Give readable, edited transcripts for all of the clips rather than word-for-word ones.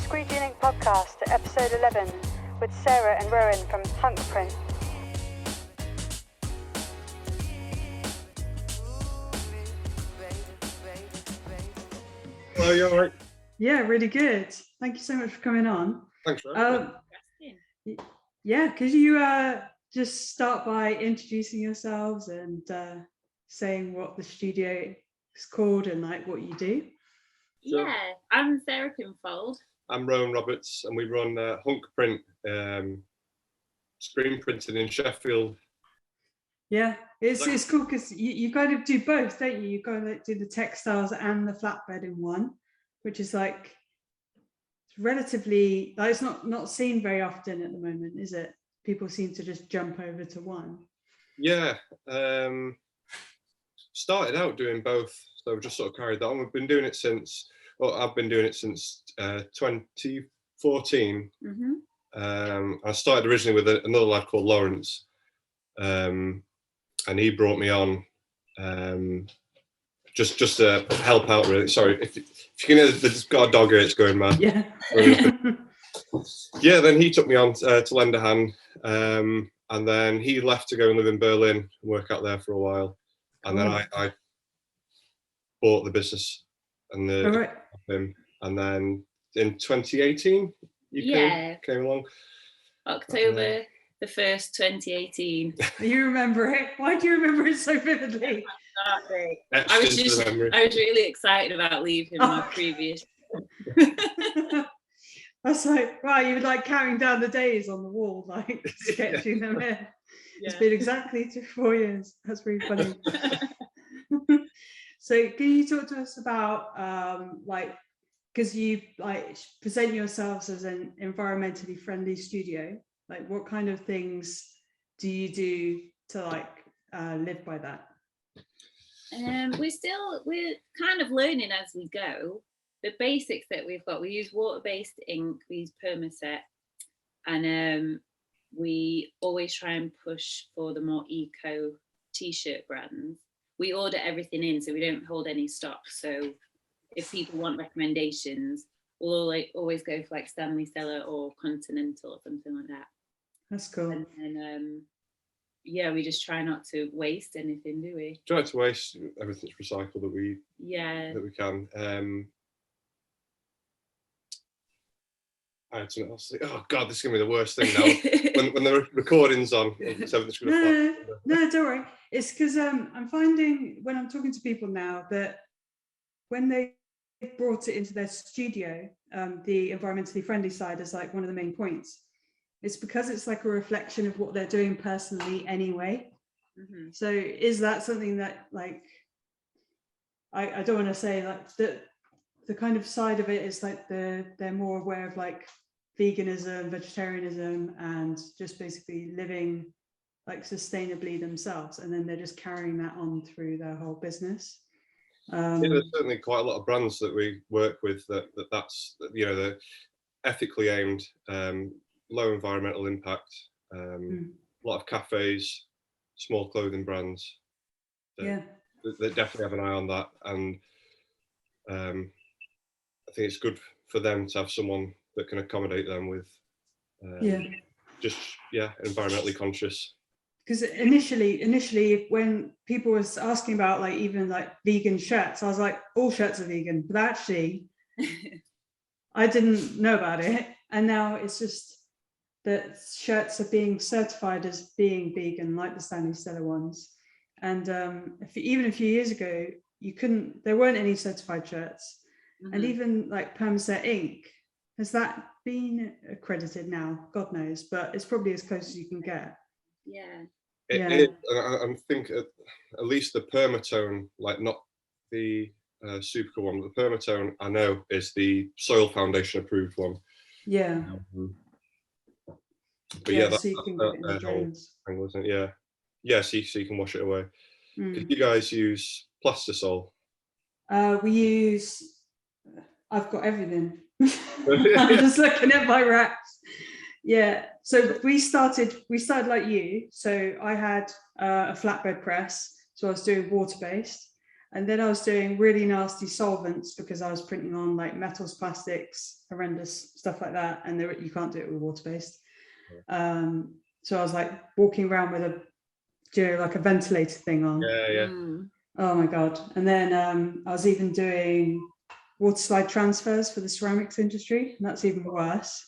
Squeegee Link podcast, episode 11, with Sara and Rowan from Hunk Print. Hello, you all right? Yeah, really good. Thank you so much for coming on. Thanks for having me. Yeah, could you just start by introducing yourselves and saying what the studio is called and like what you do? Sure. Yeah, I'm Sara Pinfold. I'm Rowan Roberts, and we run Hunk Print, screen printing in Sheffield. Yeah, it's cool because you kind of do both, don't you? You kind of do the textiles and the flatbed in one, which is like relatively, like, it's not seen very often at the moment, is it? People seem to just jump over to one. Yeah, started out doing both, so we've just sort of carried that on. We've been doing it since, I've been doing it since 2014. Mm-hmm. I started originally with another lad called Lawrence, and he brought me on just to help out, really. Sorry, if you can hear, there's got a dog here, it's going mad. Yeah. Yeah, then he took me on to lend a hand, and then he left to go and live in Berlin and work out there for a while, and then I bought the business and him, and then in 2018 you came along. October the 1st, 2018. You remember it? Why do you remember it so vividly? I was really excited about leaving my previous. I was like, wow, you were like counting down the days on the wall, like sketching them in. Yeah. It's been exactly 4 years. That's really funny. So can you talk to us about because you like present yourselves as an environmentally friendly studio, like what kind of things do you do to like live by that? We're kind of learning as we go. The basics that we've got, we use water-based ink, we use permaset, and we always try and push for the more eco t-shirt brands. We order everything in, so we don't hold any stock. So if people want recommendations, we'll always go for like Stanley Cellar or Continental or something like that. That's cool. And we just try not to waste anything, do we? Try not to waste everything's recycled that we can. I had something else to say. Oh God, this is gonna be the worst thing now. when the recording's on, everything's gonna No, don't worry. It's because I'm finding when I'm talking to people now that when they brought it into their studio, the environmentally friendly side is like one of the main points. It's because it's like a reflection of what they're doing personally anyway. Mm-hmm. So is that something that like I don't want to say like the kind of side of it is like they're more aware of like veganism, vegetarianism, and just basically living like sustainably themselves, and then they're just carrying that on through their whole business. There's certainly quite a lot of brands that we work with that's they're ethically aimed, low environmental impact. A lot of cafes, small clothing brands. They definitely have an eye on that, and I think it's good for them to have someone that can accommodate them with environmentally conscious. Because initially when people was asking about like even like vegan shirts, I was like, all shirts are vegan, but actually I didn't know about it, and now it's just that shirts are being certified as being vegan, like the Stanley Cellar ones. And even a few years ago, there weren't any certified shirts. Mm-hmm. And even like permaset ink, has that been accredited now? God knows, but it's probably as close as you can get. Yeah. It is. I think at least the permatone, like not the Supercool one, but the permatone I know is the Soil Foundation approved one. Yeah. But so you can get it in the drains. Isn't it? Yeah, so you can wash it away. You guys use Plastisol? We use. I've got everything. I'm just looking at my racks. Yeah. So we started like you. So I had a flatbed press. So I was doing water-based. And then I was doing really nasty solvents because I was printing on like metals, plastics, horrendous stuff like that. And you can't do it with water-based. So I was like walking around with like a ventilator thing on. Yeah. Oh my God. And then I was even doing water slide transfers for the ceramics industry, and that's even worse.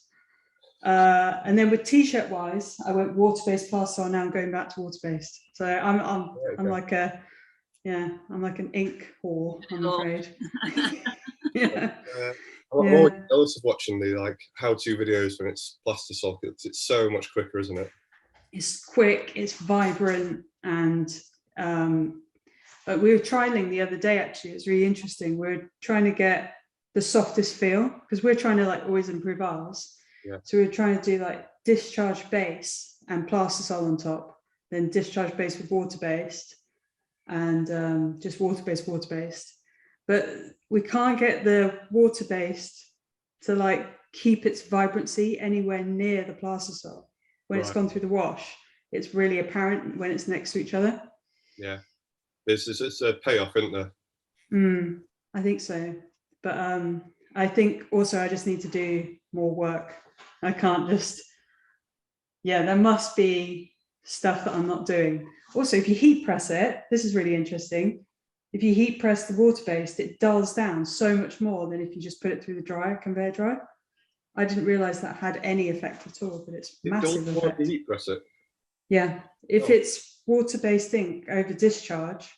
And then with t-shirt wise, I went water-based plaster, now I'm going back to water-based. So I'm like I'm like an ink whore, I'm afraid. Yeah. I'm always jealous of watching the like how-to videos when it's plaster sockets. It's so much quicker, isn't it? It's quick, it's vibrant, and but we were trialing the other day, actually. It's really interesting. We're trying to get the softest feel because we're trying to like always improve ours. Yeah. So we're trying to do like discharge base and plastisol on top, then discharge base with water-based, and just water-based. But we can't get the water-based to like keep its vibrancy anywhere near the plastisol. When it's gone through the wash, it's really apparent when it's next to each other. Yeah. It's a payoff, isn't there? I think so. But I think also I just need to do more work. I can't just, there must be stuff that I'm not doing. Also, if you heat press it, this is really interesting. If you heat press the water-based, it dulls down so much more than if you just put it through the conveyor dryer. I didn't realize that had any effect at all, but it's massive effect. If you heat press it? Yeah, if it's water-based ink over discharge,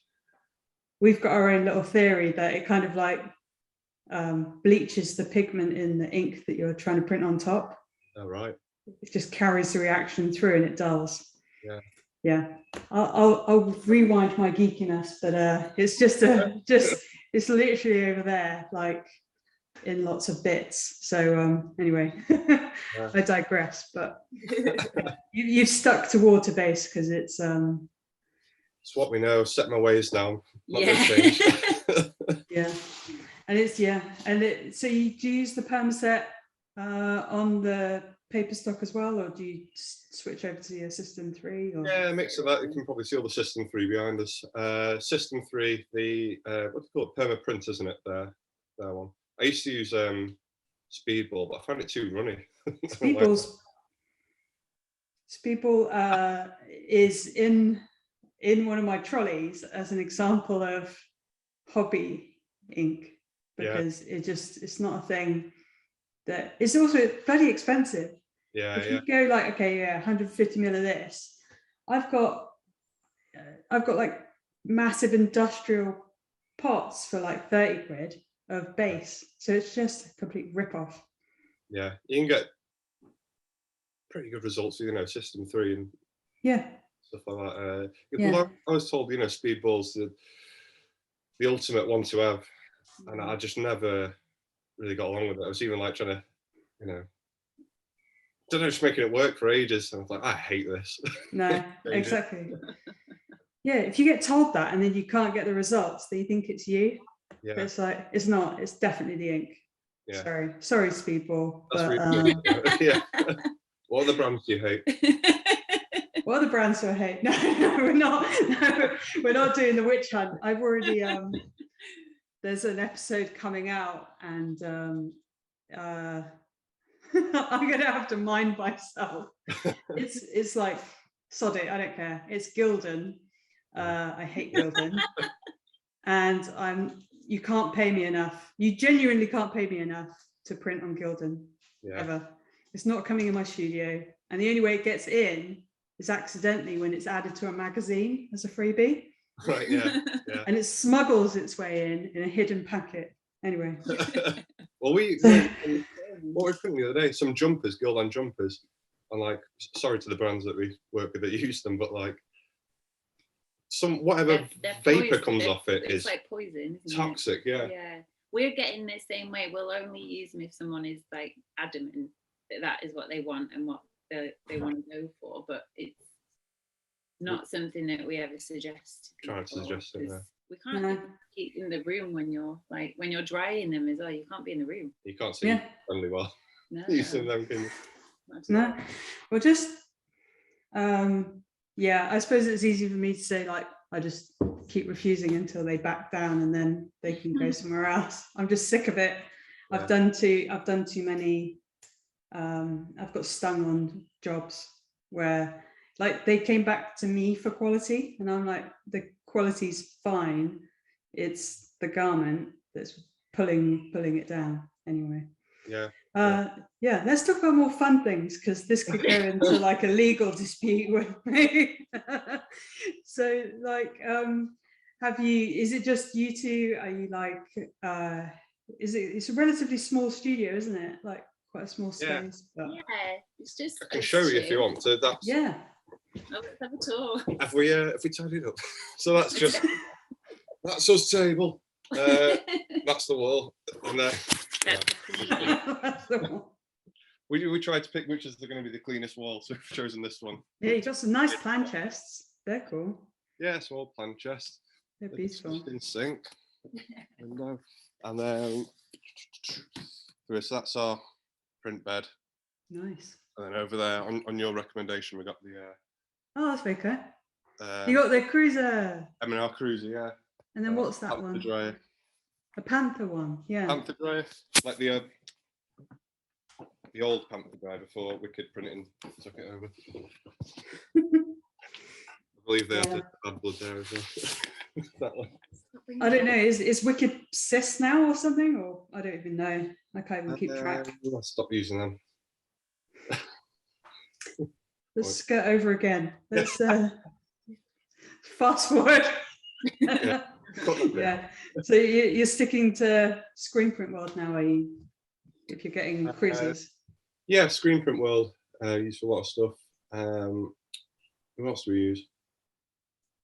we've got our own little theory that it kind of like bleaches the pigment in the ink that you're trying to print on top. Oh, right. It just carries the reaction through and it dulls. Yeah. I'll rewind my geekiness, but it's just it's literally over there, like in lots of bits. So anyway, I digress. But you've stuck to water-based because it's what we know. Set my ways now. Not gonna change. So you do use the permaset on the paper stock as well, or do you switch over to your System 3? Or? Yeah, a mix of that. You can probably see all the System 3 behind us. System 3, the what's it called? Perma print, isn't it? That one. I used to use Speedball, but I found it too runny. Speedball is in one of my trolleys as an example of hobby ink, because it's not a thing that it's also very expensive. If you go like 150 mil of this, I've got like massive industrial pots for like 30 quid of base, so it's just a complete rip-off. Yeah, you can get pretty good results with System 3 and stuff like that. I was told Speedball's the ultimate one to have, and I just never really got along with it. I was even like trying to don't know, just making it work for ages, and I was like, I hate this. No, exactly. Yeah, if you get told that and then you can't get the results, then you think it's you. Yeah. But it's like, it's not, it's definitely the ink. Yeah. Sorry, Speedball. That's but, really What are the brands do you hate? What are the brands do I hate? No, we're not. No, we're not doing the witch hunt. I've already there's an episode coming out, and I'm gonna have to mind myself. It's like, sod it, I don't care. It's Gildan. I hate Gildan. And you can't pay me enough. You genuinely can't pay me enough to print on Gildan, ever. It's not coming in my studio. And the only way it gets in is accidentally when it's added to a magazine as a freebie. Right, yeah. And it smuggles its way in a hidden packet. Anyway. Well, what we printing the other day, some jumpers, Gildan jumpers. And like, sorry to the brands that we work with that use them, but like, whatever vapor comes off it is like poison, isn't toxic. Yeah, we're getting the same way. We'll only use them if someone is like adamant that is what they want and what they want to go for, but it's not something that we ever suggest. Trying to suggest it. We can't keep in the room when you're drying them as well. You can't be in the room. You can't see only well. No. Using them can. No, well, just I suppose it's easy for me to say, like, I just keep refusing until they back down, and then they can go somewhere else. I'm just sick of it. Yeah. I've done too many. I've got stung on jobs where like they came back to me for quality, and I'm like, the quality's fine. It's the garment that's pulling it down anyway. Yeah. Yeah, let's talk about more fun things, because this could go into like a legal dispute with me. So like, is it just you two? Are you like, it's a relatively small studio, isn't it? Like quite a small space. Yeah, but... yeah, it's just. I can show you if you want. So that's. Yeah. Oh, let's have a tour. Have we tidied up? So that's just that's us table. That's the wall. And That's the one. we tried to pick which is going to be the cleanest wall, so we've chosen this one. Yeah, you got some nice plan chests. They're cool. Yeah, small plan chest. They're beautiful. Just in sync. And then so that's our print bed. Nice. And then over there, on your recommendation, we got the Oh, that's very good. You got the Kruzer. M&R Kruzer, yeah. And then what's that Panther one? dryer. A Panther one, yeah. Panther dryer, like the old Panther dryer before Wicked Printing took it over. I believe they had the bad blood there as well. That one. I don't know. Is Wicked cis now or something? Or I don't even know. I can't even keep track. I'll stop using them. Let's skirt over again. Let's fast forward. Yeah. So you're sticking to screen print world now, are you? If you're getting Kruzers. Yeah, screen print world. Used for a lot of stuff. Who else do we use?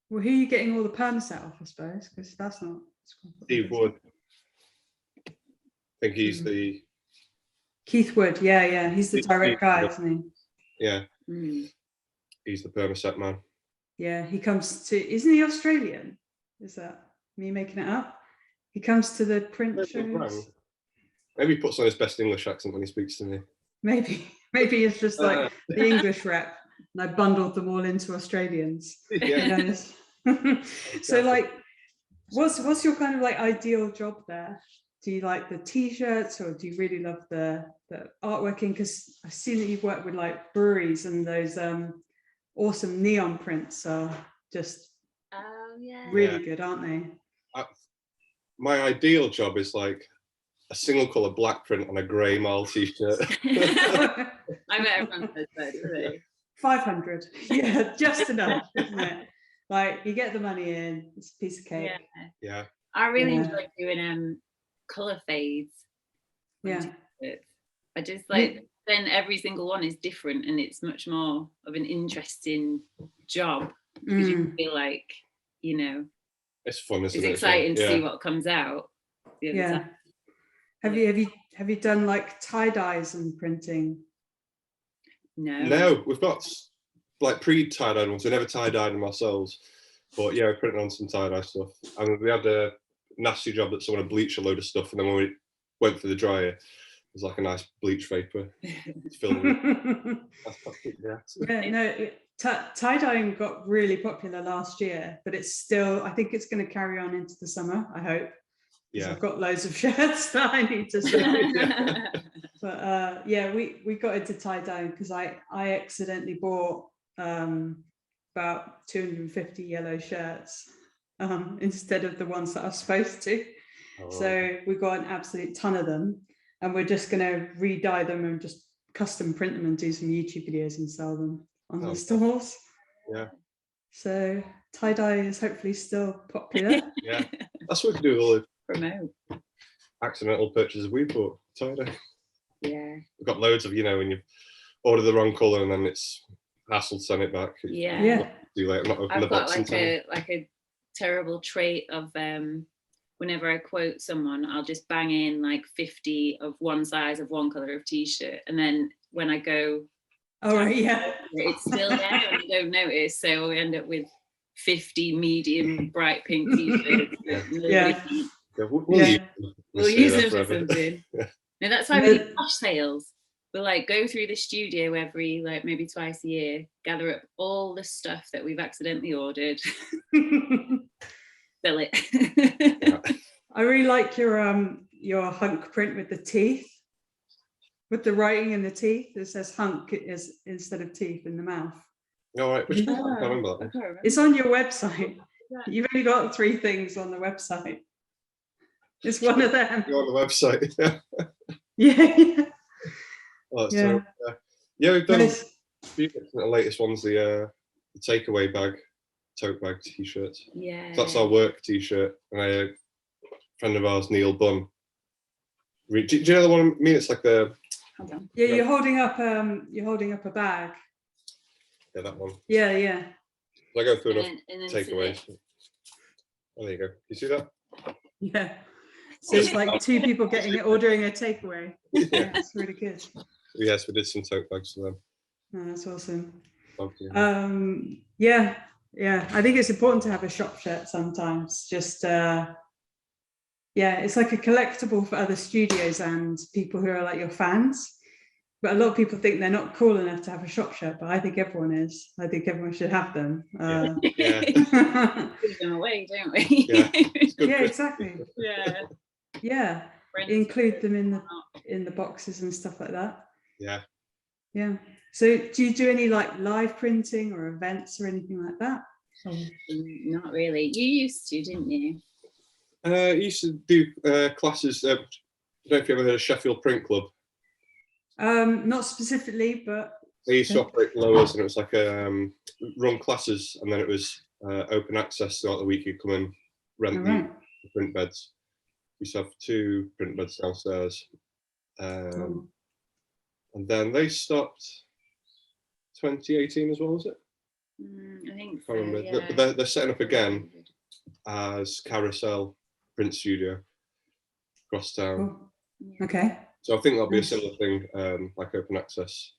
Well, who are you getting all the permaset off, I suppose? Because that's not. Steve Wood. I think he's the. Keith Wood, yeah. He's the direct guy, isn't he? Yeah. He's the permaset man. Yeah, he comes to. Isn't he Australian? Is that me making it up? He comes to the print shows. Maybe he puts on his best English accent when he speaks to me. Maybe it's just like the English rep, and I bundled them all into Australians. Yeah. So like, what's your kind of like ideal job there? Do you like the t-shirts, or do you really love the artworking? Because I've seen that you've worked with like breweries, and those awesome neon prints are just really good, aren't they? My ideal job is like a single colour black print on a grey mall t-shirt. I bet everyone says that, really. 500, yeah, just enough, isn't it? Like you get the money in, it's a piece of cake. Yeah. I really enjoy doing colour fades. Yeah. I just like, then every single one is different, and it's much more of an interesting job, because you feel like, it's fun, isn't it's it? exciting to see what comes out. Yeah. Have you done like tie-dyes and printing? No, we've got like pre-tie-dyed ones. We never tie-dyed them ourselves, but yeah, we printed on some tie-dye stuff. And we had a nasty job that someone had bleached a load of stuff, and then when we went through the dryer, it was like a nice bleach vapor. It's filled with tie-dyeing got really popular last year, but it's still, I think it's going to carry on into the summer, I hope. Yeah, I've got loads of shirts that I need to sell. But yeah, we got into tie-dyeing because I accidentally bought about 250 yellow shirts instead of the ones that I was supposed to. So we got an absolute ton of them, and we're just going to re-dye them and just custom print them and do some YouTube videos and sell them on the stalls. Yeah. So tie-dye is hopefully still popular. Yeah, that's what we can do with all the promote accidental purchases we bought. Tie-dye. Yeah. We've got loads of, when you order the wrong colour and then it's hassle to send it back. Yeah. Too late. I'm not opening the got box like a terrible trait of whenever I quote someone, I'll just bang in like 50 of one size of one colour of t-shirt, and then when I go it's still there and I don't notice, so we end up with 50 medium bright pink t-shirts. We'll use them for something. No, that's why we do flash sales. We'll like go through the studio every like maybe twice a year, gather up all the stuff that we've accidentally ordered. fill it. Yeah. I really like your hunk print with the teeth, with the writing in the teeth. It says hunk is instead of teeth in the mouth. All right, which one? I can't remember that I one. can't remember. It's on your website. You've only got 3 things on the website. It's one of them. Go on the website. Yeah. Oh, that's Yeah. terrible. Yeah, we've done Nice. a few bits. The latest one's the takeaway bag, tote bag t-shirts. Yeah. So that's our work t-shirt. And a friend of ours, Neil Bunn. Do you know the one? I mean, it's like the. Hold on. Yeah, you're holding up a bag. Yeah, that one. Yeah, yeah. I go through enough And then takeaways. Oh, there you go. You see that? Yeah. So it's like 2 people ordering a takeaway. Yeah, it's really good. Yes, we did some tote bags for them. Oh, that's awesome. Thank you. Yeah. I think it's important to have a shop shirt sometimes. Just it's like a collectible for other studios and people who are like your fans. But a lot of people think they're not cool enough to have a shop shirt, but I think everyone is. I think everyone should have them. Yeah. Give them away, don't we? Yeah. It's good Yeah, Christmas. exactly. Yeah. Yeah, Friends include them in the boxes and stuff like that. Yeah. Yeah. So do you do any like live printing or events or anything like that? Not really. You used to, didn't you? I used to do classes. I don't know if you ever heard of Sheffield Print Club. Not specifically, but They used to operate lowers, and it was like run classes, and then it was open access throughout the week. You'd come and rent the print beds. We used to have 2 print beds downstairs, Cool. and then they stopped 2018 as well, was it? I think I so, can't remember. yeah. But they're setting up again as Carousel Print Studio across town. Cool. Okay. So I think that'll be a Nice. similar thing, like open access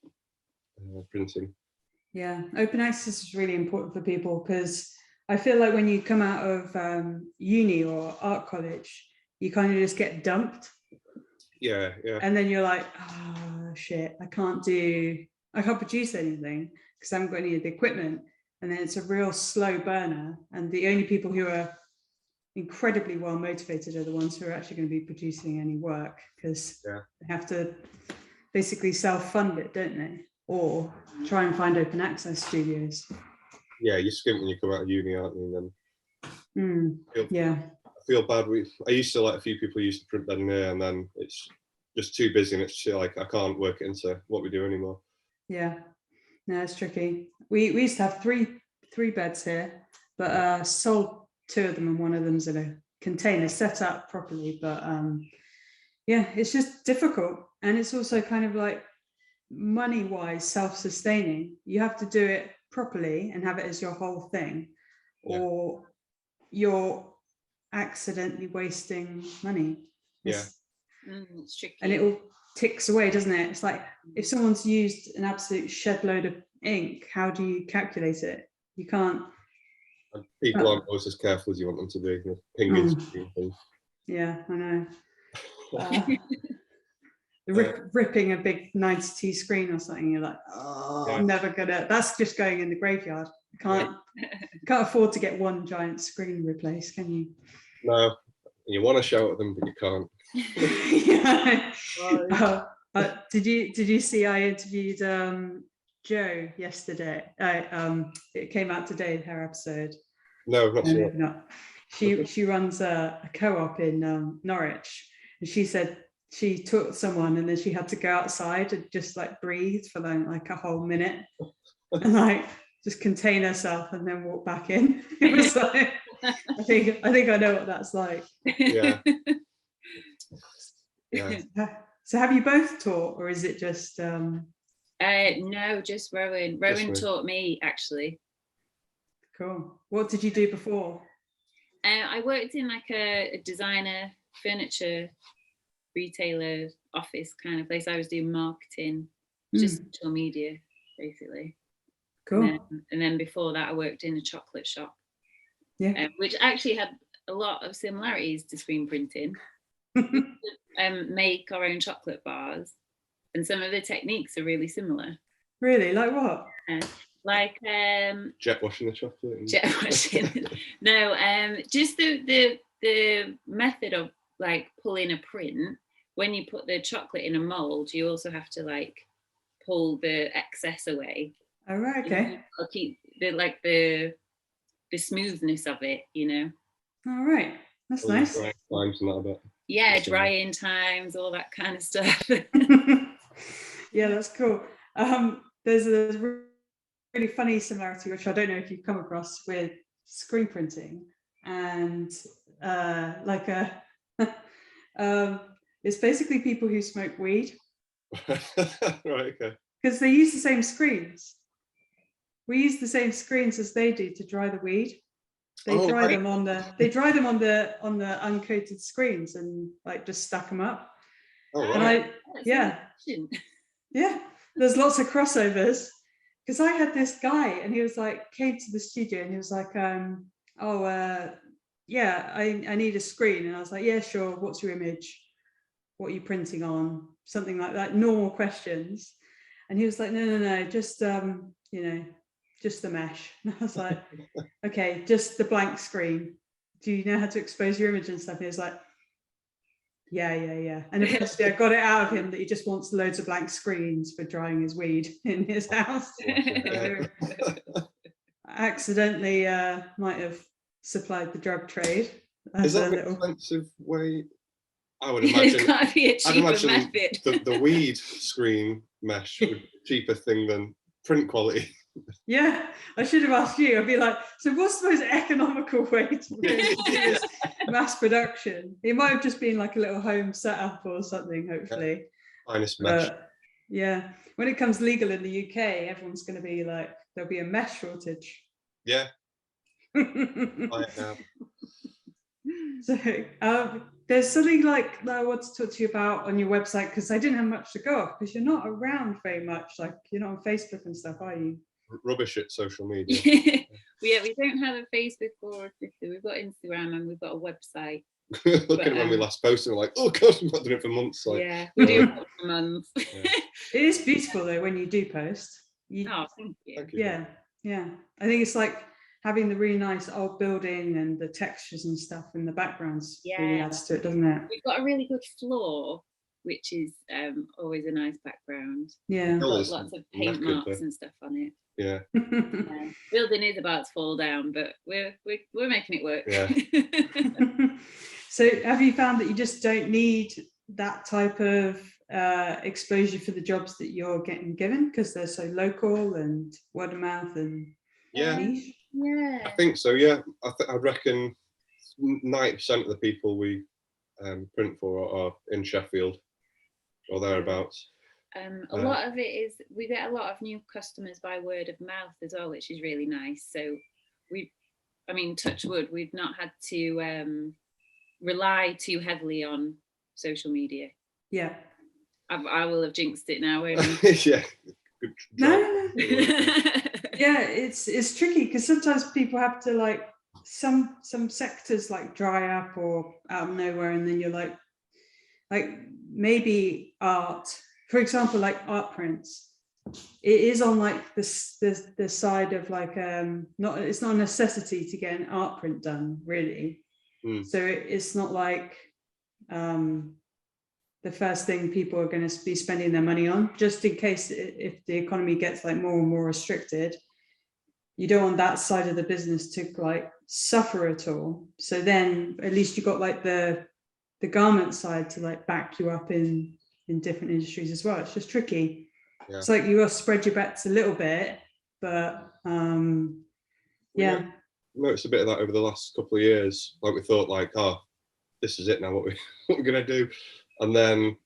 printing. Yeah, open access is really important for people because I feel like when you come out of uni or art college, you kind of just get dumped. Yeah, yeah. And then you're like, oh shit, I can't produce anything because I haven't got any of the equipment. And then it's a real slow burner. And the only people who are incredibly well motivated are the ones who are actually going to be producing any work because they have to basically self-fund it, don't they? Or try and find open access studios. Yeah, you skimp when you come out of uni, aren't you? And then I feel bad. I used to, like, a few people used to print then and there, and then it's just too busy, and it's like I can't work it into what we do anymore. Yeah, no, it's tricky. We used to have three beds here, but sold 2 of them, and one of them's in a container set up properly. But it's just difficult, and it's also kind of like money-wise self-sustaining. You have to do it properly and have it as your whole thing, or you're accidentally wasting money. It's tricky. And it all ticks away, doesn't it? It's like if someone's used an absolute shed load of ink, how do you calculate it? You can't. And people aren't always as careful as you want them to be. Pinging things. Yeah, I know. Ripping a big 90t screen or something, you're like, I'm never gonna. That's just going in the graveyard. Can't afford to get one giant screen replaced, can you? No, you want to shout at them, but you can't. Did you see I interviewed Jo yesterday? It came out today, her episode. No, not sure. No. She runs a co-op in Norwich, and she said she took someone and then she had to go outside and just like breathe for like a whole minute and like just contain herself and then walk back in. It was like, I think I know what that's like. Yeah. So have you both taught, or is it just no, just Rowan. Rowan taught me, actually. Cool. What did you do before? I worked in like a designer furniture retailer office kind of place. I was doing marketing, just social media basically. Cool. And then before that I worked in a chocolate shop, which actually had a lot of similarities to screen printing. Make our own chocolate bars, and some of the techniques are really similar. Really? Like what? Like Jet washing the chocolate. jet washing. No, just the method of like pulling a print. When you put the chocolate in a mold, you also have to like pull the excess away. Oh, right, okay. I'll keep the smoothness of it, you know. All right, that's nice. Times and that a bit. Yeah, drying times, all that kind of stuff. Yeah, that's cool. There's a really funny similarity, which I don't know if you've come across, with screen printing and it's basically people who smoke weed. Right, okay. Because they use the same screens. We use the same screens as they do to dry the weed. They dry them on the uncoated screens and like just stack them up. Oh, right. And yeah, there's lots of crossovers. Because I had this guy and he was like, came to the studio and he was like, yeah, I need a screen. And I was like, yeah, sure. What's your image? What are you printing on? Something like that, normal questions. And he was like, no, just, just the mesh. And I was like, okay, just the blank screen. Do you know how to expose your image and stuff? And he was like, yeah. And eventually I got it out of him that he just wants loads of blank screens for drying his weed in his house. I accidentally might have supplied the drug trade. Is that an expensive way? I would imagine. Can't be a cheaper method. The weed screen mesh would be a cheaper thing than print quality. Yeah, I should have asked you. I'd be like, so what's the most economical way to do this mass production? It might have just been like a little home setup or something, hopefully. Finest mesh. Yeah, when it comes legal in the UK, everyone's going to be like, there'll be a mesh shortage. Yeah. I know. So there's something like that I want to talk to you about on your website, because I didn't have much to go off, because you're not around very much. Like, you're not on Facebook and stuff, are you? Rubbish at social media. we don't have a Facebook or a Twitter. We've got Instagram and we've got a website. Looking when we last posted, we're like, oh god, we've not done it for months. Like, yeah, we do it for months. Yeah. It is beautiful though when you do post. Thank you. Thank you. Yeah. I think it's like having the really nice old building and the textures and stuff in the backgrounds really adds to it, doesn't it? We've got a really good floor, which is always a nice background. Yeah. Lots of paint marks and stuff on it. Yeah. Building is about to fall down, but we're making it work. Yeah. So have you found that you just don't need that type of exposure for the jobs that you're getting given because they're so local and word of mouth and niche? Yeah. I think so, yeah. I reckon 90% of the people we print for are in Sheffield or thereabouts. A lot of it is, we get a lot of new customers by word of mouth as well, which is really nice. So touch wood, we've not had to rely too heavily on social media. Yeah. I will have jinxed it now. Yeah. Good job. No. Yeah, it's tricky because sometimes people have to like some sectors like dry up or out of nowhere, and then you're like maybe art. For example, like art prints, it is on like the side of like it's not a necessity to get an art print done really. So it's not like the first thing people are going to be spending their money on, just in case if the economy gets like more and more restricted. You don't want that side of the business to like suffer at all. So then at least you got like the garment side to like back you up in different industries as well. It's just tricky. Yeah. It's like you will spread your bets a little bit, but yeah. Noticed a bit of that over the last couple of years. Like we thought like, oh, this is it now, what we're gonna do. And then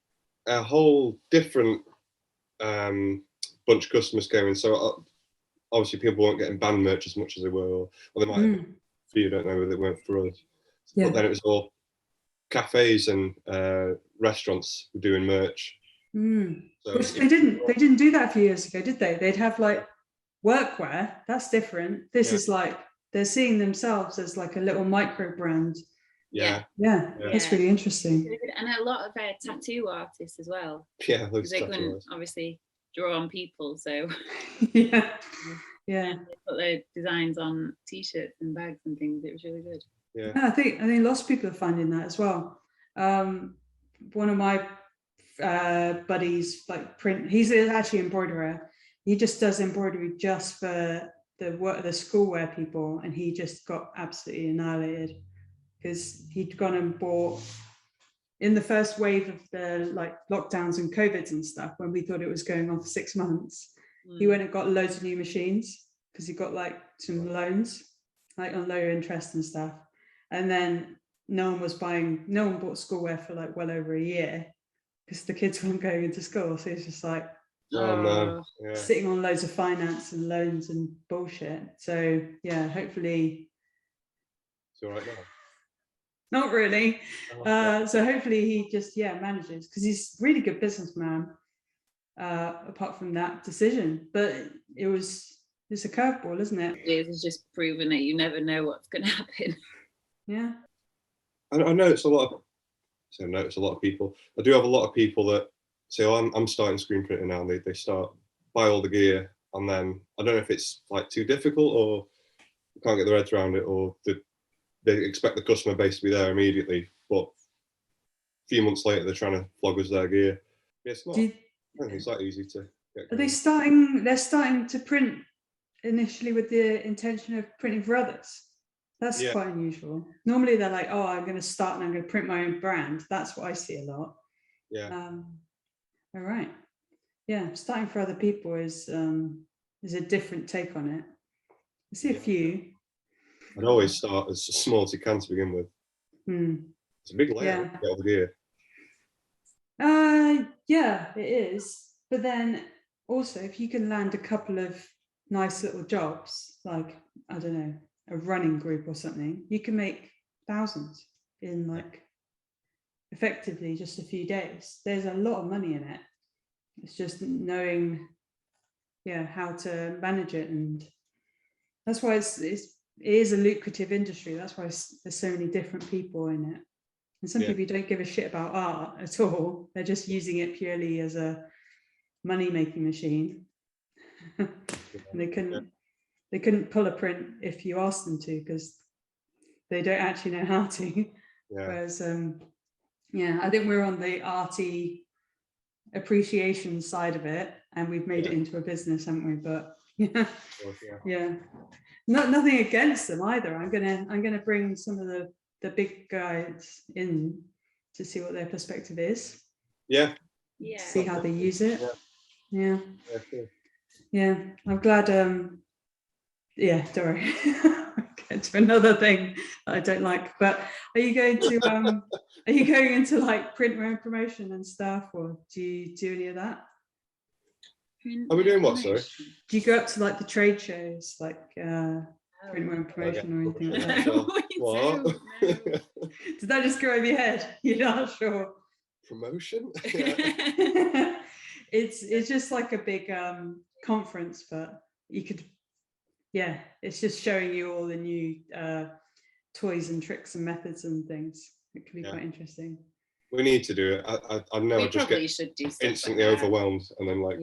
a whole different bunch of customers came in. So obviously people weren't getting band merch as much as they were, or they might have been for you, don't know, whether they weren't for us. Yeah. But then it was all cafes and restaurants were doing merch. So which they didn't do that a few years ago, did they? They'd have like workwear. That's different. This is like they're seeing themselves as like a little micro brand. Yeah. That's really interesting. And a lot of tattoo artists as well. Yeah, because they couldn't obviously draw on people, so Yeah. They put their designs on t-shirts and bags and things. It was really good. Yeah. I think lots of people are finding that as well. One of my buddies, like print, he's actually an embroiderer. He just does embroidery just for the schoolwear people, and he just got absolutely annihilated because he'd gone and bought in the first wave of the like lockdowns and COVIDs and stuff, when we thought it was going on for 6 months. He went and got loads of new machines because he got like some loans, like on lower interest and stuff. And then no one bought schoolwear for like well over a year because the kids weren't going into school. So it's just like, Oh no. Yeah. sitting on loads of finance and loans and bullshit. So yeah, hopefully. It's all right now. Not really. Oh, So hopefully he just manages, because he's a really good businessman. Apart from that decision, but it's a curveball, isn't it? It's just proven that you never know what's going to happen. Yeah. I notice a lot of people. I do have a lot of people that say, "Oh, I'm starting screen printing now." And they start buy all the gear, and then I don't know if it's like too difficult, or can't get their heads around it, or they expect the customer base to be there immediately, but a few months later they're trying to flog us their gear. Yeah, it's not. I don't think it's that easy to get Are going. they're starting to print initially with the intention of printing for others? That's quite unusual. Normally they're like, oh, I'm going to start and I'm going to print my own brand. That's what I see a lot. Yeah. All right. Yeah, starting for other people is a different take on it. I see a few. I'd always start as small as you can to begin with. It's a big layer to get all the gear. Yeah, it is. But then also, if you can land a couple of nice little jobs, like, I don't know, a running group or something, you can make thousands in like effectively just a few days. There's a lot of money in it. It's just knowing, how to manage it, and that's why it is a lucrative industry. That's why there's so many different people in it. And some people don't give a shit about art at all. They're just using it purely as a money-making machine. And they couldn't pull a print if you asked them to, because they don't actually know how to. Whereas, I think we're on the arty appreciation side of it, and we've made it into a business, haven't we? But nothing against them either. I'm gonna bring some of the big guys in to see what their perspective is. See how they use it. I'm glad. Don't worry. Get to another thing that I don't like. But are you going into like print room promotion and stuff, or do you do any of that? Are we doing what, sorry? Do you go up to like the trade shows, like print room promotion or anything like that? What? Did that just go over your head? You're not sure? Promotion? It's just like a big conference, but you could, it's just showing you all the new toys and tricks and methods and things. It could be quite interesting. We need to do it. I know I just get instantly overwhelmed, and then like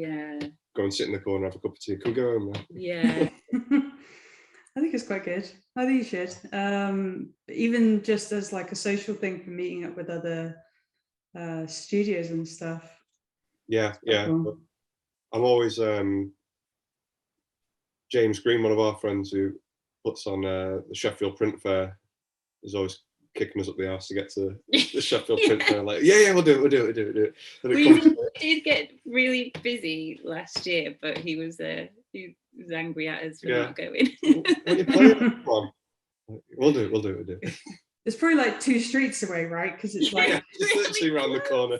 go and sit in the corner, have a cup of tea. Can we go home now? Yeah. I think it's quite good. I think you should. Even just as like a social thing for meeting up with other studios and stuff. Cool. I'm always James Green, one of our friends who puts on the Sheffield Print Fair, is always kicking us up the arse to get to the Sheffield Print Fair. Like, we'll do it. We did get really busy last year, but he was angry at us for not going. When you play it, come on. We'll do it. It's probably like 2 streets away, right? Because it's like it's literally around the corner.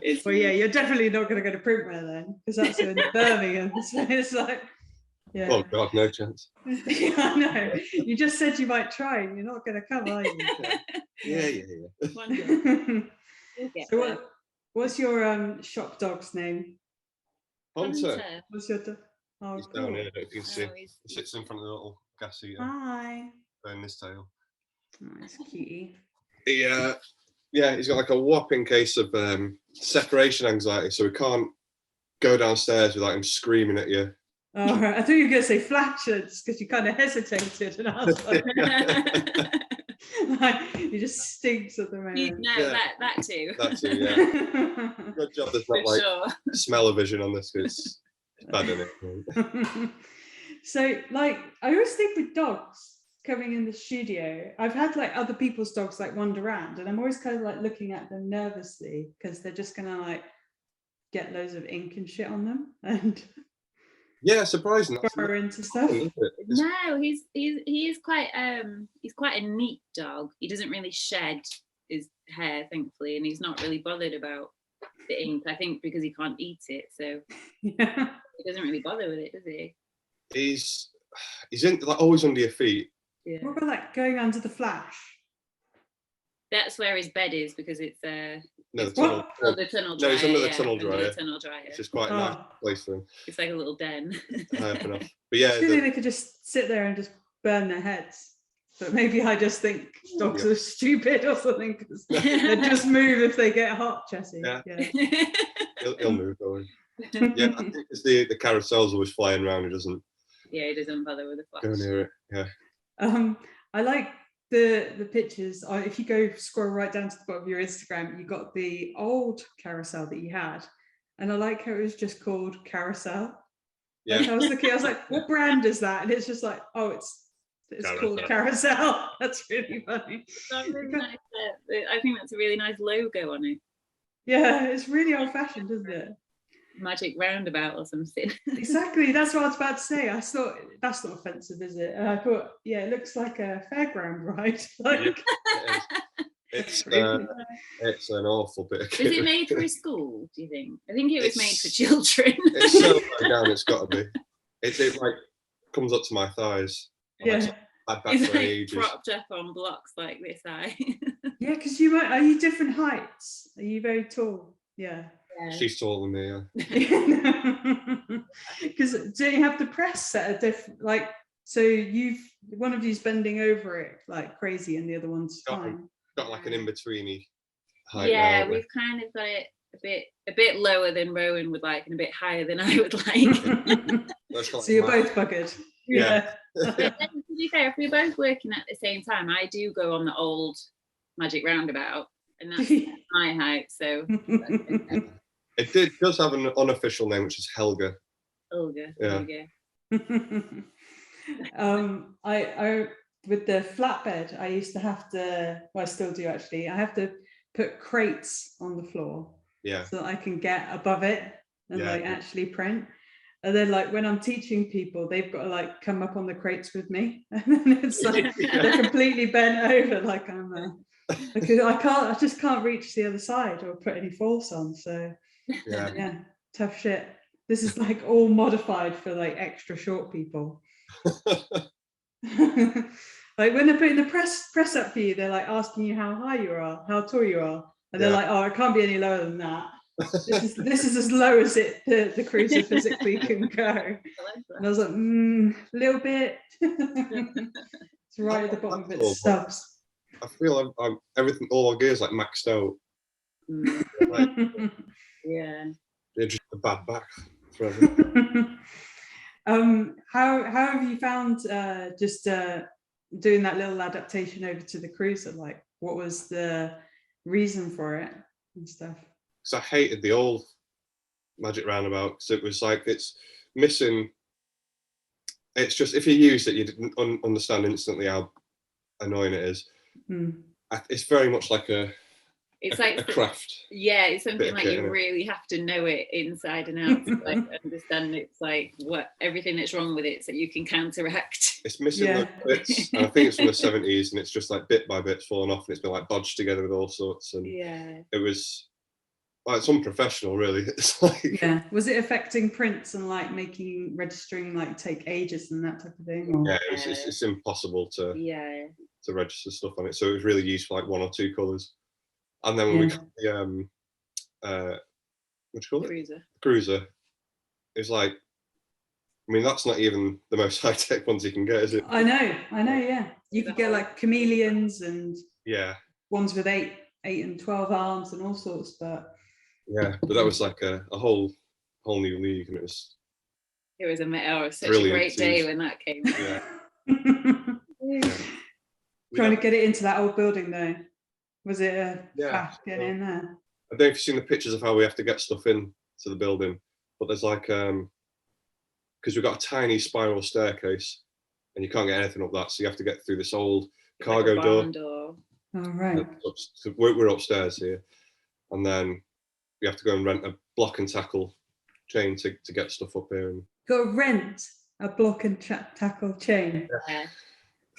You're definitely not going to go to Printwear then, because that's in Birmingham. So it's like, oh God, no chance. I know. You just said you might try, and you're not going to come, are you? One day. So what's your shop dog's name? Hunter. What's your dog? Oh, he's cool. down here. You can see. He sits in front of the little gas heater. Hi. Burning his tail. Nice, cutie. He's got like a whopping case of separation anxiety, so we can't go downstairs without him screaming at you Oh, right. I thought you were going to say flatulence because you kind of hesitated, and I was like, like, he just stinks at the moment. No, Yeah. that too. That too, yeah. Good job there's not For like sure. smell-o-vision on this, because it's bad, isn't it? So, like, I always think with dogs coming in the studio, I've had like other people's dogs like wander around, and I'm always kind of like looking at them nervously because they're just gonna like get loads of ink and shit on them and Yeah, surprising. burrow into stuff. No, he is quite he's quite a neat dog. He doesn't really shed his hair, thankfully, and he's not really bothered about the ink. I think because he can't eat it, so Yeah. he doesn't really bother with it, does he? He's in like always under your feet. Yeah. What about like going under the flash? That's where his bed is, because it's No, the What? tunnel. oh, the tunnel dryer. No, he's under the yeah, tunnel under dryer. the tunnel dryer. It's just quite a nice Oh. place for him. It's like a little den. High up enough. But yeah, Surely they could just sit there and just burn their heads. But maybe I just think dogs are stupid or something, because they just move if they get hot, Chessie. Yeah. Yeah. he'll move. Don't worry. Yeah, I think it's the carousel's always flying around. He doesn't Yeah, he doesn't bother with the go flash. near it. Yeah. I like the pictures. If you go scroll right down to the bottom of your Instagram, you got the old carousel that you had, and I like how it was just called Carousel. Yeah. Like, I was looking, I was like, what brand is that? And it's just like, oh, it's called Carousel. That's really funny. That's really nice. I think that's a really nice logo on it. Yeah, it's really old-fashioned, isn't it? Magic roundabout or something. Exactly, that's what I was about to say. I thought that's not offensive, is it? And I thought, yeah, it looks like a fairground ride. Like, It's an awful bit of Is it kit. made for a school, do you think? I think it was made It's- for children. It's so low down, it's got to be. It like comes up to my thighs. yeah, I've back It's for like ages. propped up on blocks like this high. yeah, because are you different heights? Are you very tall? Yeah. She's taller than me, yeah. Because do you have the press set a different, like, so one of you's bending over it like crazy and the other one's Got fine. Got like an in-betweeny height. Yeah, now, we've kind of got it a bit lower than Rowan would like and a bit higher than I would like. So you're both buggered. Yeah. But then, to be fair, if we're both working at the same time, I do go on the old magic roundabout, and that's my height. So It does have an unofficial name, which is Helga. Olga. Yeah. I with the flatbed, I used to have to, well, I still do actually, I have to put crates on the floor Yeah. so that I can get above it and Yeah. like actually print. And then like when I'm teaching people, they've got to like come up on the crates with me, and then it's like they're completely bent over, like because I just can't reach the other side or put any force on. So yeah, tough shit. This is like all modified for like extra short people. Like when they're putting the press up for you, they're like asking you how high you are, how tall you are, and they're like, oh, it can't be any lower than that. This is as low as the Kruzer physically can go. And I was like, a little bit. It's right at the bottom of its stubs. I feel I'm everything, all our gear's like maxed out. Like, Yeah. they're just a bad back forever. How have you found just doing that little adaptation over to the Kruzer? Like, what was the reason for it and stuff? Because I hated the old magic roundabout, because it was like it's missing. It's just if you used it, you didn't understand instantly how annoying it is. It's very much like a craft. Yeah, it's something like you kit, really have to know it inside and out to like understand it's like what everything that's wrong with it, so you can counteract. It's missing those bits, and I think it's from the 70s, and it's just like bit by bit falling off, and it's been like bodged together with all sorts, and it was like it's unprofessional, really. It's like was it affecting prints and like registering like take ages and that type of thing? Or? Yeah, it's impossible to register stuff on it, so it was really used for like one or two colours. And then when we got the what do you call it? Kruzer. It was like, I mean, that's not even the most high-tech ones you can get, is it? I know, yeah. You could get like chameleons and ones with 8 and 12 arms and all sorts, but that was like a whole new league, and it was It was such Brilliant a great day scenes. when that came. Yeah. We Trying to have- get it into that old building though. Was it a Yeah. faff getting in there? I don't know if you've seen the pictures of how we have to get stuff in to the building, but there's like because we've got a tiny spiral staircase and you can't get anything up that, so you have to get through this old cargo Like a door. barn door. All right. So we're upstairs here, and then we have to go and rent a block and tackle chain to get stuff up here. And Got to rent a block and tackle chain. Yeah.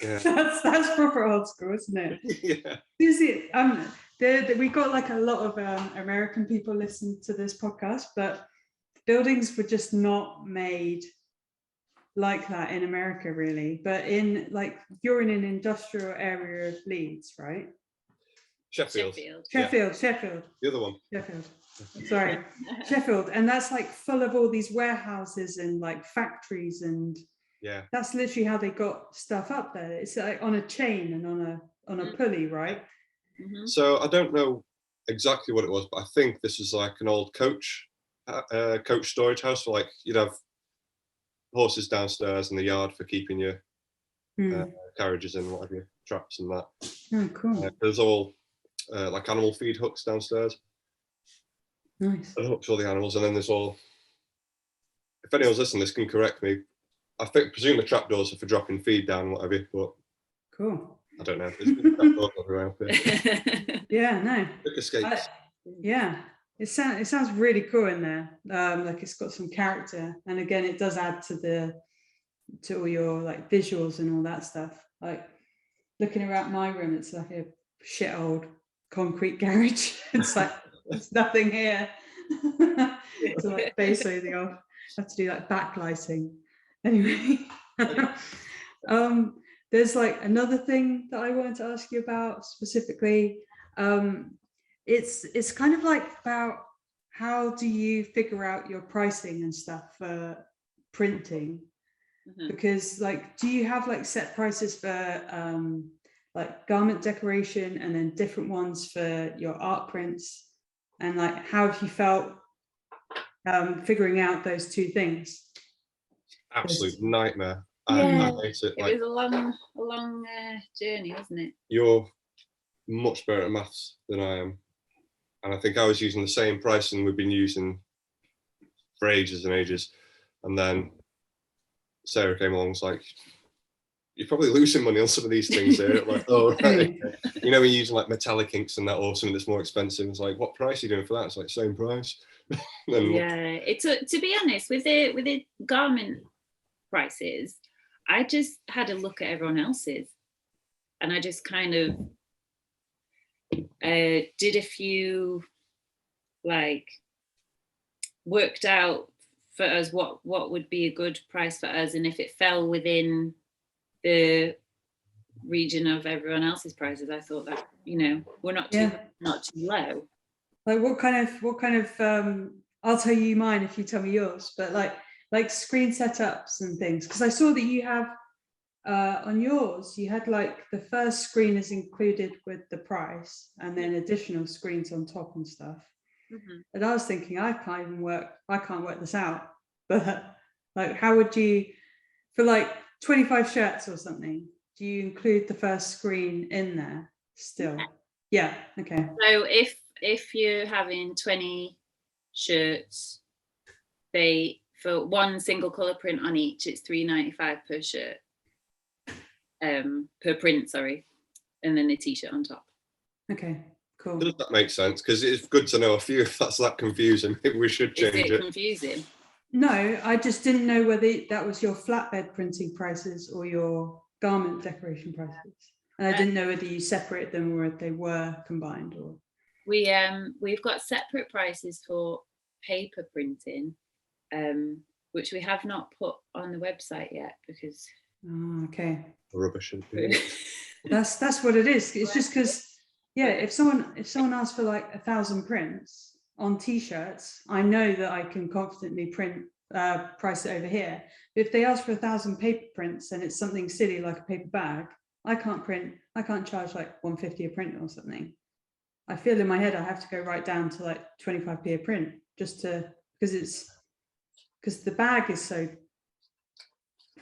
yeah, That's proper old school, isn't it? yeah, Is it? We got like a lot of American people listen to this podcast, but buildings were just not made like that in America, really. But in like you're in an industrial area of Leeds, right? Sheffield. Sheffield. The other one. Sheffield. Sorry, Sheffield, and that's like full of all these warehouses and like factories, and Yeah, that's literally how they got stuff up there. It's like on a chain and on a pulley, right? Mhm. so I don't know exactly what it was, but I think this is like an old coach storage house. So like you'd have horses downstairs in the yard for keeping your carriages in, whatever, traps and that. Oh, cool. There's all like animal feed hooks downstairs. Nice. That hooks all the animals, and then there's all. If anyone's listening, this can correct me. I presume the trapdoors are for dropping feed down, whatever, but Cool. I don't know. There's trapdoors everywhere up here. Yeah, no. Quick escapes. Yeah, it sounds really cool in there. Like it's got some character, and again, it does add to all your like visuals and all that stuff. Like looking around my room, it's like a shit old concrete garage. It's like there's nothing here to like base anything off. I have to do like backlighting. Anyway, there's like another thing that I wanted to ask you about specifically. It's kind of like about how do you figure out your pricing and stuff for printing? Mhm. Because like, do you have like set prices for like garment decoration and then different ones for your art prints? And like, how have you felt figuring out those two things? Absolute nightmare. Yeah. I hate it. It Like, was a long journey, wasn't it? you're much better at maths than I am, and I think I was using the same pricing we've been using for ages and ages, and then Sarah came along and was like, you're probably losing money on some of these things here. Like, oh, right. Okay. You know, when you're using like metallic inks and that, or something that's more expensive, it's like, what price are you doing for that? It's like, same price. Then, Yeah, it's to be honest, with the garment prices, I just had a look at everyone else's, and I just kind of did a few, like, worked out for us what would be a good price for us, and if it fell within the region of everyone else's prices, I thought that, you know, we're not too low. Like what kind of I'll tell you mine if you tell me yours, but like screen setups and things, because I saw that you have on yours you had like the first screen is included with the price and then additional screens on top and stuff. Mhm. And I was thinking I can't work this out, but like how would you, for like 25 shirts or something, do you include the first screen in there still? Yeah, okay. So if you're having 20 shirts, they, for one single colour print on each, it's $3.95 per shirt, per print, sorry, and then a t-shirt on top. Okay, cool. does that make sense? Because it's good to know a few. If that's that confusing, maybe we should change Is it. it confusing? No, I just didn't know whether that was your flatbed printing prices or your garment decoration prices. And I didn't know whether you separate them or if they were combined or. We've got separate prices for paper printing, which we have not put on the website yet because Okay. Rubbish. That's what it is. It's just because, yeah, if someone asks for like 1,000 prints on t-shirts, I know that I can confidently price it over here. But if they ask for 1,000 paper prints and it's something silly like a paper bag, I can't charge like 150 a print or something. I feel in my head I have to go right down to like 25p a print just to, because the bag is so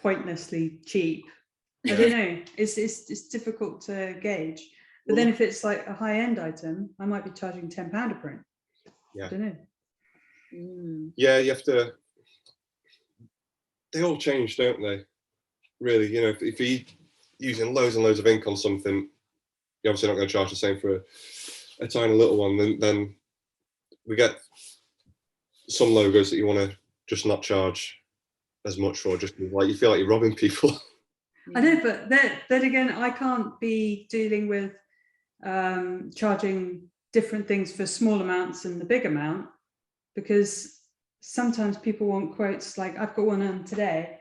pointlessly cheap. I don't know. It's difficult to gauge. But then if it's like a high-end item, I might be charging £10 a print. Yeah. I don't know. Yeah, you have to. They all change, don't they? Really, you know, if you're using loads and loads of ink on something, you're obviously not going to charge the same for a tiny little one. Then we get some logos that you want to just not charge as much for, just like you feel like you're robbing people. I know, but then again, I can't be dealing with charging different things for small amounts and the big amount, because sometimes people want quotes. Like I've got one on today.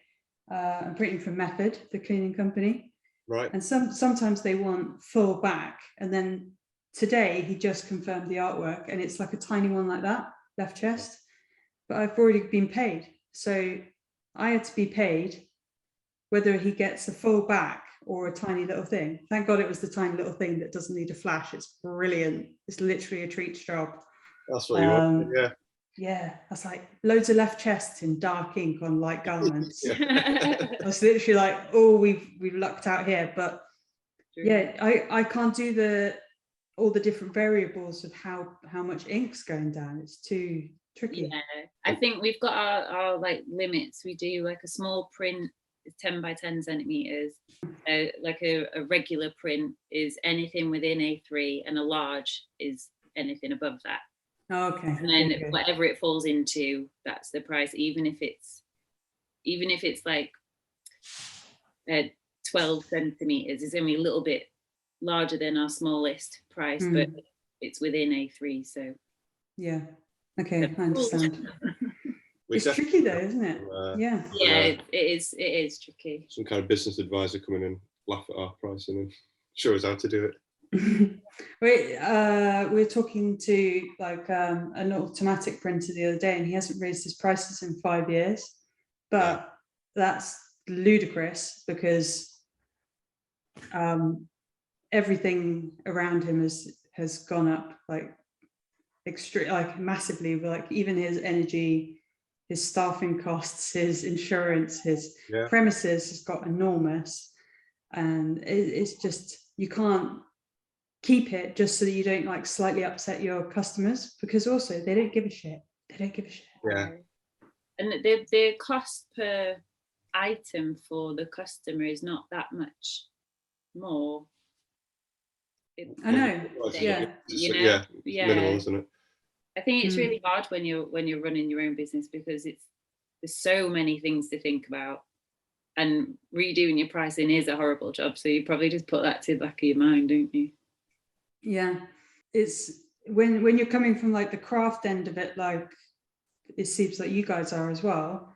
I'm printing for Method, the cleaning company. Right. And sometimes they want full back. And then today he just confirmed the artwork and it's like a tiny one like that, left chest. But I've already been paid. So I had to be paid whether he gets a full back or a tiny little thing. Thank God it was the tiny little thing that doesn't need a flash. It's brilliant. It's literally a treat's job. That's what you want. Yeah. Yeah, that's like loads of left chests in dark ink on light garments. Yeah. I was literally like, oh, we've lucked out here. But yeah, I can't do all the different variables of how much ink's going down. It's too tricky. Yeah, I think we've got our like limits. We do like a small print is 10 by 10 centimeters. Like a regular print is anything within A3, and a large is anything above that. Oh, okay. And then whatever it falls into, that's the price. Even if it's like 12 centimeters, it's only a little bit larger than our smallest price, but it's within A3. So yeah, okay, I understand. It's It's tricky though, isn't it? Yeah. Yeah, it is tricky. Some kind of business advisor coming in, laugh at our pricing and show us how to do it. We're talking to like an automatic printer the other day, and he hasn't raised his prices in 5 years, but that's ludicrous because everything around him has gone up like massively. Like even his energy, his staffing costs, his insurance, his premises has got enormous, and it's just, you can't keep it just so that you don't like slightly upset your customers, because also they don't give a shit. Yeah. And the cost per item for the customer is not that much more. I know. Yeah. You know? Yeah. Minimal, isn't it? I think it's really hard when you're running your own business, because there's so many things to think about, and redoing your pricing is a horrible job. So you probably just put that to the back of your mind, don't you? Yeah, it's when you're coming from like the craft end of it, like it seems like you guys are as well.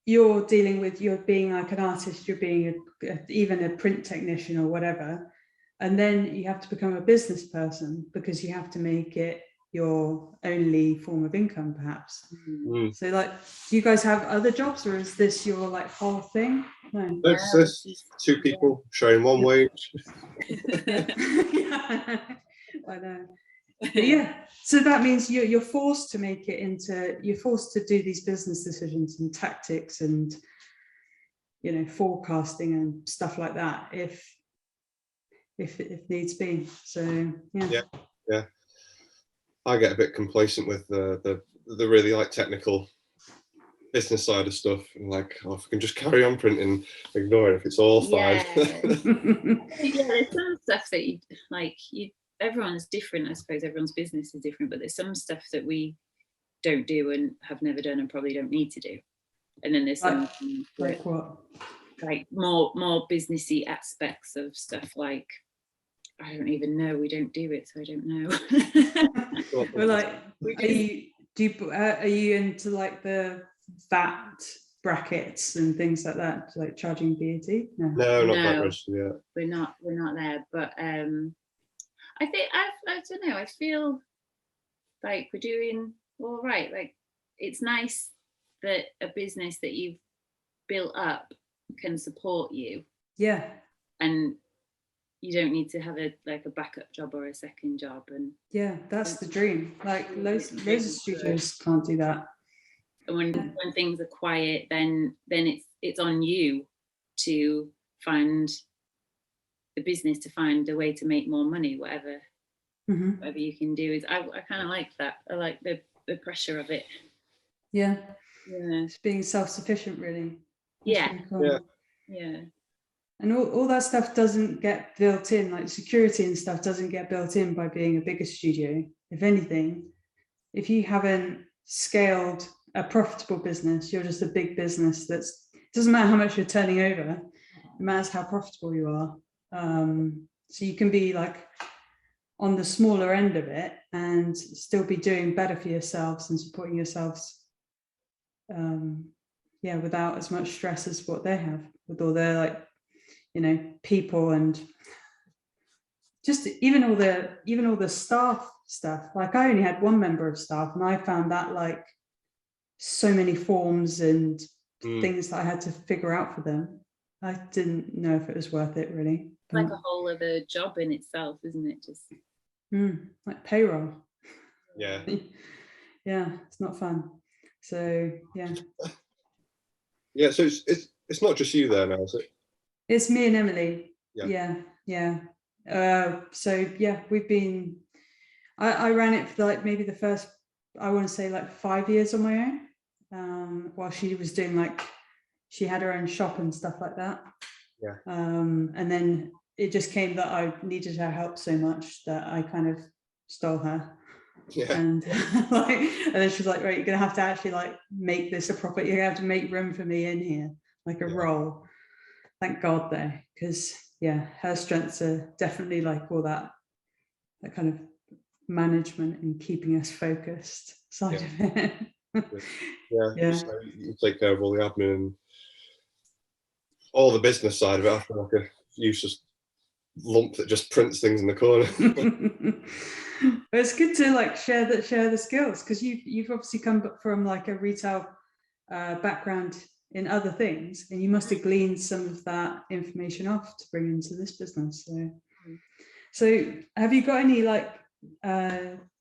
You're being like an artist, you're being even a print technician or whatever, and then you have to become a business person because you have to make it your only form of income, perhaps. So like, do you guys have other jobs, or is this your like whole thing? No. It's two people sharing one wage. Yeah. I know. But yeah, so that means you're forced to you're forced to do these business decisions and tactics and, you know, forecasting and stuff like that if needs be. So yeah. I get a bit complacent with the really like technical business side of stuff, and like, oh, if we can just carry on printing, ignore it if it's all fine. Yeah, there's some stuff that everyone's different. I suppose everyone's business is different, but there's some stuff that we don't do and have never done and probably don't need to do. And then there's some like what? Like more businessy aspects of stuff, like I don't even know. We don't do it, so I don't know. Well, like, are you into like the VAT brackets and things like that, like charging VAT? No, not that much. Yeah, we're not there. But I think I don't know. I feel like we're doing all right. Like, it's nice that a business that you've built up can support you. Yeah. And you don't need to have a backup job or a second job. And yeah, that's the dream. Like loads of studios can't do that. And when things are quiet, then it's it's on you to find the business, to find a way to make more money, whatever you can do. Is I kind of like that. I like the pressure of it. Yeah. Yeah. It's being self-sufficient, really. Yeah. Really cool. Yeah. And all that stuff doesn't get built in, like security and stuff doesn't get built in by being a bigger studio. If anything, if you haven't scaled a profitable business, you're just a big business it doesn't matter how much you're turning over, it matters how profitable you are. So you can be like on the smaller end of it and still be doing better for yourselves and supporting yourselves, without as much stress as what they have with all their, like, you know, people and just even all the staff stuff. Like, I only had one member of staff, and I found that like so many forms and things that I had to figure out for them. I didn't know if it was worth it, really. Like a whole other job in itself, isn't it? Just like payroll. Yeah. Yeah, it's not fun. So yeah. Yeah, so it's not just you there now, is it? It's me and Emily. Yeah. So yeah, we've been. I ran it for like maybe the first, I want to say like 5 years on my own, while she was doing, like, she had her own shop and stuff like that. Yeah. And then it just came that I needed her help so much that I kind of stole her. Yeah. And and then she was like, right, you're gonna have to actually like make this a proper, you're gonna have to make room for me in here, like a role. Thank God though, because her strengths are definitely like all that kind of management and keeping us focused side of it. So you take care of all the admin and all the business side of it. I feel like a useless lump that just prints things in the corner. But it's good to like share the skills, because you've obviously come from like a retail background in other things, and you must have gleaned some of that information off to bring into this business. So have you got any like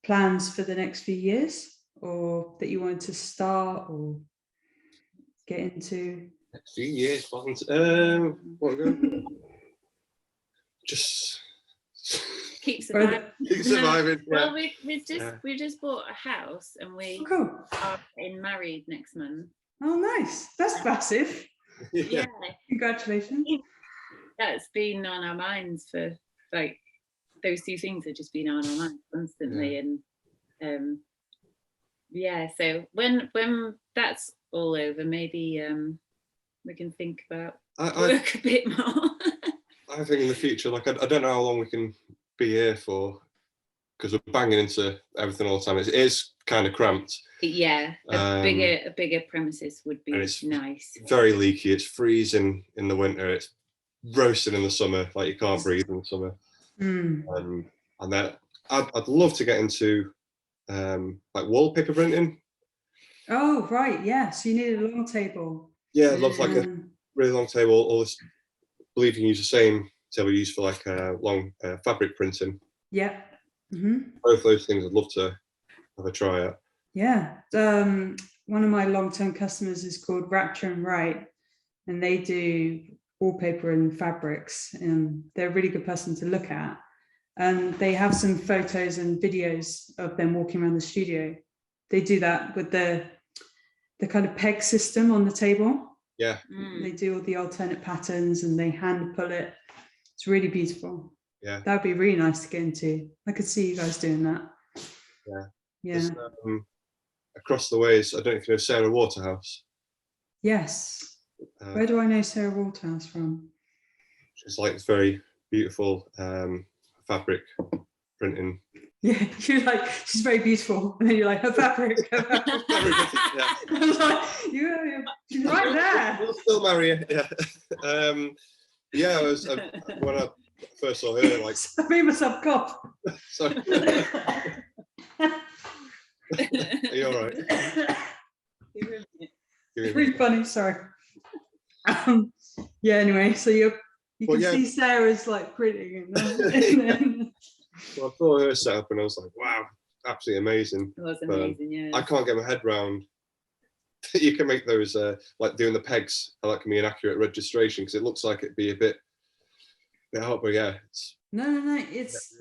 plans for the next few years, or that you want to start or get into? Next few years, plans. Just keep surviving. Keep surviving. Well, we just bought a house, and we are getting married next month. Oh, nice. That's massive. Yeah. Congratulations. That's been on our minds for like, those two things have just been on our minds constantly. And so when that's all over, maybe we can think about work a bit more. I think in the future, like, I don't know how long we can be here for, because we're banging into everything all the time. It is kind of cramped. Yeah, a bigger premises would be nice. Very leaky. It's freezing in the winter. It's roasting in the summer. Like, you can't breathe in the summer. And then I'd love to get into like wallpaper printing. Oh right, yeah. So you need a long table. Yeah, I'd love like a really long table. All this, I believe you can use the same table you use for like long fabric printing. Yeah. Both those things I'd love to have a try at. Yeah. One of my long-term customers is called Rapture and Write, and they do wallpaper and fabrics, and they're a really good person to look at. And they have some photos and videos of them walking around the studio. They do that with the kind of peg system on the table. Yeah. They do all the alternate patterns and they hand pull it. It's really beautiful. Yeah. That would be really nice to get into. I could see you guys doing that. Yeah. Across the ways, I don't know if you know Sara Waterhouse. Yes. Where do I know Sara Waterhouse from? She's like this very beautiful fabric printing. Yeah, you're like, she's very beautiful, and then you're like, her fabric. I was like, she's right there. We'll still marry her. Yeah. I was when I first saw her, like, I made myself cough. Sorry. Are you all right? Really funny. Sorry. Yeah. Anyway, so you can see Sarah's like printing. Well, I saw her set up and I was like, wow, absolutely amazing. It was amazing, yeah. I can't get my head around you can make those like doing the pegs. That can be an accurate registration because it looks like it'd be a bit hard, but yeah, it's No. It's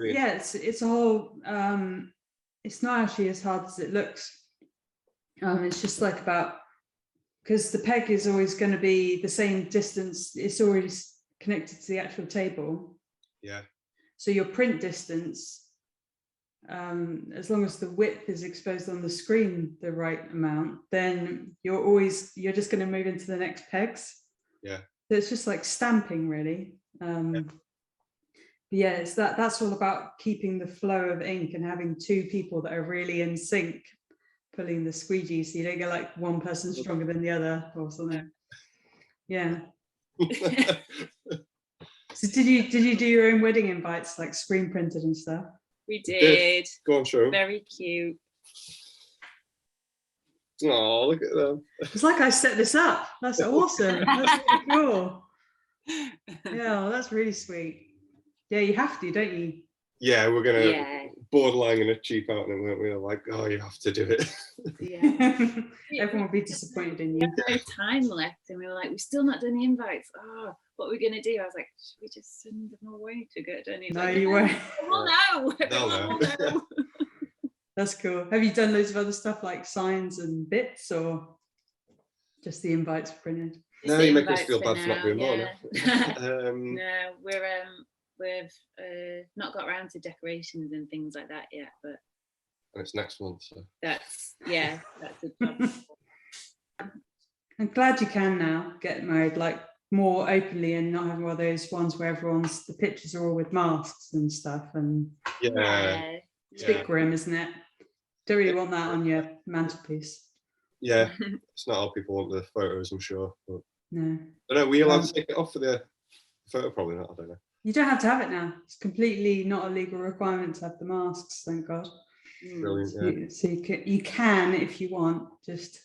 it's a whole. It's not actually as hard as it looks. It's just like about, because the peg is always going to be the same distance. It's already connected to the actual table. Yeah. So your print distance, as long as the width is exposed on the screen the right amount, then you're just going to move into the next pegs. Yeah. So it's just like stamping, really. Yeah, it's that's all about keeping the flow of ink and having two people that are really in sync pulling the squeegee, so you don't get like one person stronger than the other or something. Yeah. So did you do your own wedding invites, like screen printed and stuff? We did. Go on, show. Very cute. Oh, look at them. It's like I set this up. That's awesome. That's really cool. Yeah, well, that's really sweet. Yeah, you have to, don't you? Yeah, we're gonna borderline gonna cheap out on it, weren't we? Like, oh, you have to do it. Yeah. Everyone will be disappointed in you. We had no time left, and we were like, we've still not done the invites. Oh, what are we gonna do? I was like, should we just send them away to get done? No, you won't. Well, no. They'll know. That's cool. Have you done loads of other stuff like signs and bits, or just the invites printed? No, you make us feel bad for not doing more. No, we've not got around to decorations and things like that yet, but it's next month. So that's a job. I'm glad you can now get married like more openly and not having one of those ones where the pictures are all with masks and stuff, and it's a bit grim, isn't it? Don't really want that on your mantelpiece. Yeah, it's not how people want the photos, I'm sure. But no. I don't know, were you allowed to take it off for the photo? Probably not, I don't know. You don't have to have it now. It's completely not a legal requirement to have the masks, thank God. Brilliant, So you can, if you want, just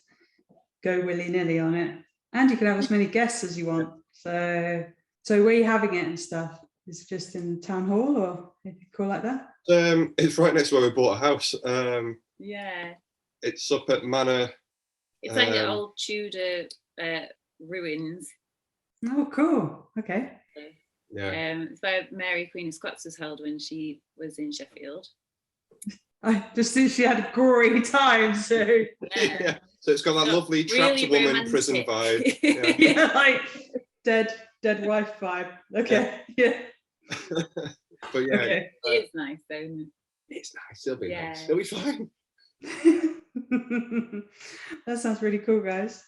go willy-nilly on it. And you can have as many guests as you want. So where are you having it and stuff? Is it just in town hall or anything cool like that? It's right next to where we bought a house. It's up at Manor. It's like the old Tudor ruins. Oh, cool. Okay. Yeah. It's where Mary Queen of Scots was held when she was in Sheffield. I just think she had a gory time, so yeah. So it's got that lovely trapped really woman romantic. prison vibe. Yeah. yeah, like dead wife vibe. Okay. Yeah. But yeah, okay. It is nice though, isn't it? It's nice. It'll be nice. It'll be fine. That sounds really cool, guys.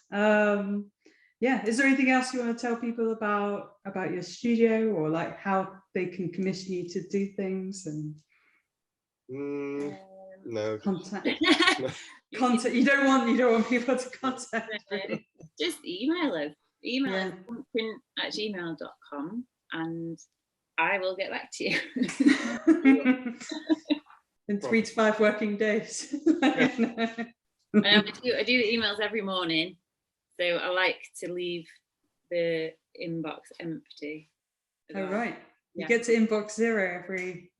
Yeah, is there anything else you want to tell people about your studio, or like how they can commission you to do things and no contact? You don't want people to contact you. Just email us. Email us hunkprint@gmail.com and I will get back to you. In 3 to 5 working days. I do the emails every morning, so I like to leave the inbox empty. Oh right, you get to inbox 0 every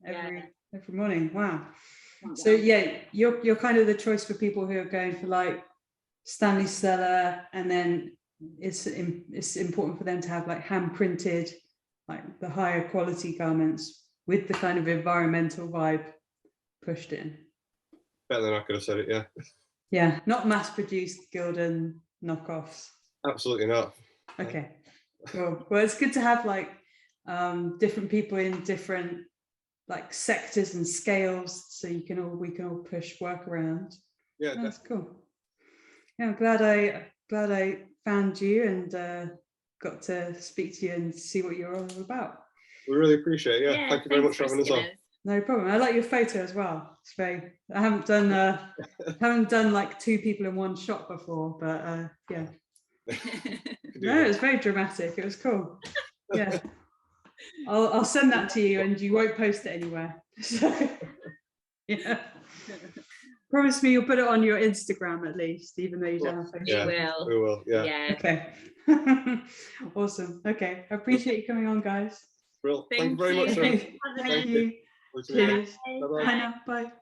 morning. Wow. So yeah, you're kind of the choice for people who are going for like Stanley Stella, and then it's important for them to have like hand printed, like the higher quality garments with the kind of environmental vibe pushed in. Better than I could have said it. Yeah. Yeah, not mass-produced Gildan knockoffs. Absolutely not. Okay, cool. Well, it's good to have like different people in different like sectors and scales, so we can all push work around. Yeah, that's cool. Yeah, I'm glad I found you and got to speak to you and see what you're all about. We really appreciate it. Yeah, thank you very much for having us on. No problem. I like your photo as well. It's very. I haven't done like 2 people in one shot before, but yeah. No, it was very dramatic. It was cool. Yeah. I'll send that to you, and you won't post it anywhere. So, yeah. Promise me you'll put it on your Instagram at least, even though you don't have Facebook. We will. Yeah. Okay. Awesome. Okay. I appreciate you coming on, guys. Thank you very much. Thank you. Cheers. Bye-bye. Bye now. Bye.